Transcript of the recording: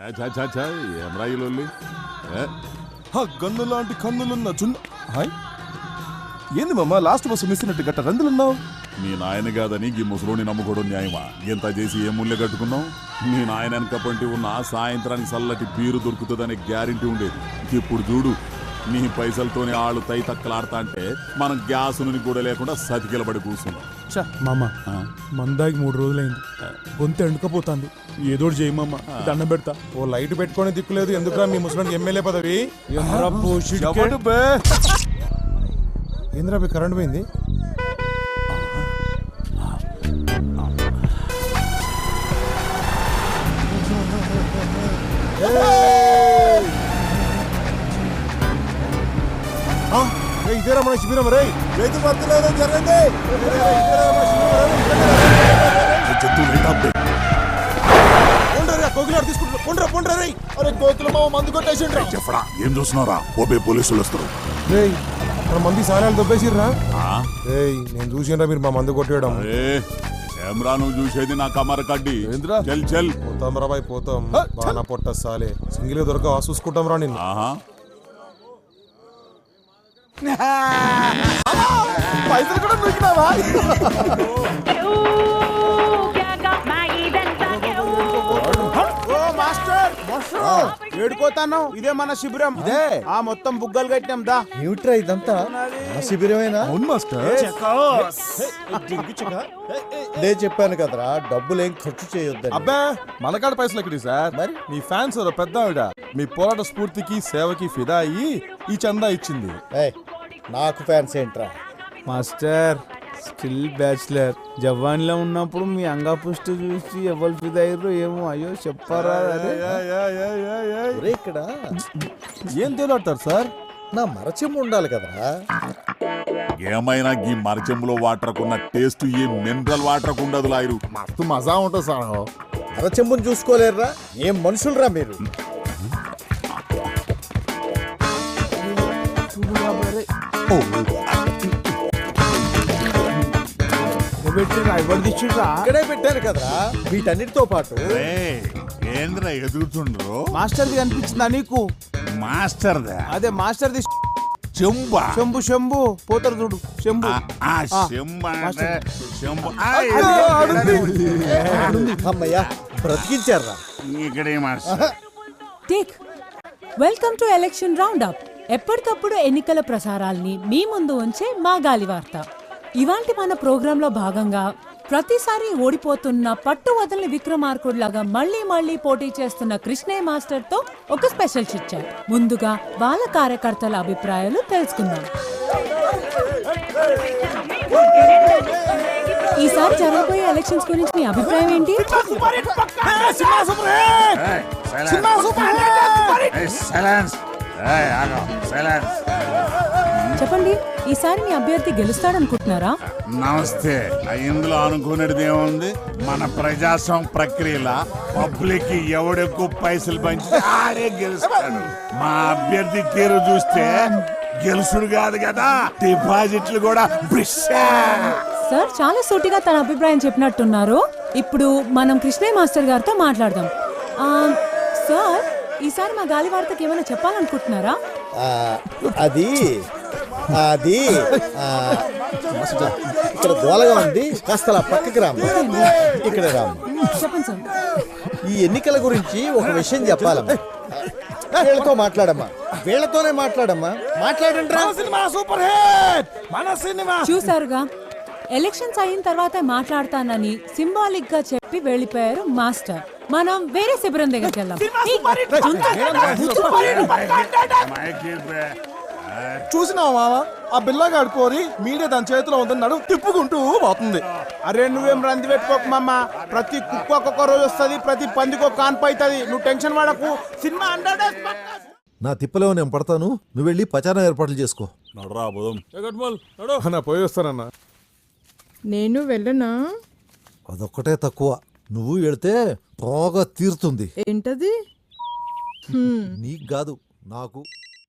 ఏం రాయిలొల్లి గన్ను లాంటి కన్నులున్న హాయ్ ఏంది మామ లాస్ట్ బస్సు మిస్ అయినట్టు గట్ట రందులున్నావు. మీ నాయన కాదని ఈ ముసలోని నమ్ముకోవడం న్యాయమా? ఎంత చేసి ఏ ముళ్ళె కట్టుకున్నావు? మీ నాయన వెనక పంటి ఉన్న సాయంత్రానికి చల్లటి బీరు దొరుకుతుందనే గ్యారెంటీ ఉండేది. ఇప్పుడు చూడు, నీ పైసలతోనే ఆళ్ళు తై తక్కలాడతా అంటే మనం గ్యాస్ నుండి కూడా లేకుండా సతికిలబడి కూర్చున్నాం. మామ మందాకి 3 రోజులైంది, గొంతు ఎండుకపోతుంది. ఏదో చేయమమ్మ, దండం పెడతా. ఓ లైట్ పెట్టుకునే దిక్కులేదు. ఎందుకురా మీ ముసలానికి ఎమ్మెల్యే పదవి? ఏంద్రా కరెంట్ పోయింది. ఇదేరా మన శిబిరం రే. రైతు భక్తులు జరగండి. కోకిలాడు తీసుకుంటారు. పొండ్రా రే. అరే కోతులు మామ మందు కొట్టేసిండ్రా. చెప్పరా ఏం చూస్తున్నారా? ఓపే పోలీసులు వస్తారు. మన మంది సారాలు దొబ్బేసిర్రా. నేను చూసినరా మీరు మా మందు కొట్టేయడం. ఏమ్రా నువ్వు చూసేది? నా కమర కడ్డి. చల్ పోతాం రా బాయ్, పోతాం. బాగా పొట్ట సాలే సింగిల్ గా దొరక చూసుకుంటాం రా నిన్ను. పైసలు కూడా దొరికినావా? ఏడుకోతాను. ఇదే మన శిబిరం. ఇదే ఆ మొత్తం బుగ్గలు కట్టినాం. దా ఏమిట్రా ఇదంతా? శిబిరమేనా? అవును మాస్టర్. నేను చెప్పాను కదరా, డబ్బులేం ఖర్చు చేయొద్దని. అబ్బా మనకాడ పైసలు ఎక్కడి సార్? మరి మీ ఫ్యాన్స్ పెద్ద ఆవిడ మీ పోరాట స్ఫూర్తికి సేవకి ఫిదా అయ్యి ఈ చందా ఇచ్చింది. నాకు ఫ్యాన్స్ ఏంట్రా మాస్టర్? Still bachelor. జవాన్లో ఉన్నప్పుడు మీ అంగపుష్టి చూసి ఎవరు ఫిదా అయ్యారు ఏమో. అయ్యో చెప్పారా? ఇక్కడ ఏం తేలాడతారు సార్? నా మరచెంబు ఉండాలి కదరా. ఏమైనా ఈ మరచెంబులో వాటర్కున్న టేస్ట్ ఈ మినరల్ వాటర్ ఉండదు. లాయరు మస్తు మజా ఉంటుంది సార్. మరచెంబుని చూసుకోలేరురా? ఏం మనుషులరా మీరు? ఇక్కడే పెట్టాను కదరా వీటన్నిటితో పాటు. ఏంద్రా ఎదుగుతుండ్రు? మాస్టర్ది కనిపించిందా నీకు? మాస్టర్దా? అదే మాస్టర్ది. చెంబా? శంభు పోతారు చూడు. శంభు అమ్మయ్యా బ్రతికించారా? ఇక్కడే welcome to election round up. ఎప్పటికప్పుడు ఎన్నికల ప్రసారాల్ని మీ ముందు ఉంచే మా గాలివార్త. ఇవాంటి మన ప్రోగ్రాంలో భాగంగా ప్రతిసారి ఓడిపోతున్న పట్టు వదలని విక్రమార్కుడిలాగా మళ్లీ పోటీ చేస్తున్న కృష్ణయ్య మాస్టర్ తో ఒక స్పెషల్ చిట్ చాట్. ముందుగా వాళ్ళ కార్యకర్తల అభిప్రాయాలు తెలుసుకుందాం. ఈసారి జరగబోయే ఎలక్షన్స్ గురించి మీ అభిప్రాయం ఏంటి? చెప్పండి, ఈసారి మీ అభ్యర్థి గెలుస్తాడనుకుంటున్నారా? నమస్తే. ఇందులో అనుకునేది ఏముంది? మన ప్రజాస్వామ్య ప్రక్రియల పబ్లిక్ ఎవడెక్కువ పైసలు పంచి ఆడే గెలుస్తాడు. మా అభ్యర్థి తీరు చూస్తే గెలుసుడు కాదు కదా, డిపాజిట్లు కూడా. సార్ చాలా సూటిగా తన అభిప్రాయం చెప్పినట్టున్నారు. ఇప్పుడు మనం కృష్ణయ్య మాస్టర్ గారితో మాట్లాడదాం. సార్, ఈసారి మా గాలివార్తకి ఏమైనా చెప్పాలనుకుంటున్నారా? అది ఇక్కడ గోలగా ఉంది, కాస్త పక్కకి రాము. ఇక్కడ రాము. చెప్పండి సార్. ఈ ఎన్నికల గురించి ఒక విషయం చెప్పాలమ్మా. వీళ్ళతో మాట్లాడమ్మా, వీళ్ళతోనే మాట్లాడమ్మా. మాట్లాడండి. చూసారుగా, ఎలక్షన్స్ అయిన తర్వాత మాట్లాడతానని సింబాలిక్ గా చెప్పి వెళ్ళిపోయారు మాస్టర్. మనం వేరే శిబిరం దగ్గరికి వెళ్దాం. చూసినావా మావా? ఆ బిల్లగాడు పోరి మీడియా దాని చేతిలో ఉందన్నాడు, తిప్పుకుంటూ పోతుంది. అరే నువ్వేం రంది పెట్టుకోకు మామ. ప్రతి కుక్క ఒక్కొక్క రోజు వస్తుంది, ప్రతి పందికి ఒక కాన్పు అవుతుంది. నువ్వు టెన్షన్ పడకు. Cinema 100 days. నా తిప్పలో నేను పడతాను, నువ్వు వెళ్ళి ప్రచారం ఏర్పాట్లు చేసుకో. పోయి వస్తానన్నా. నేను వెళ్ళనా? అదొక్కటే తక్కువ. నువ్వు వెళితే బాగా తీరుతుంది. ఏంటది? నీకు కాదు, నాకు.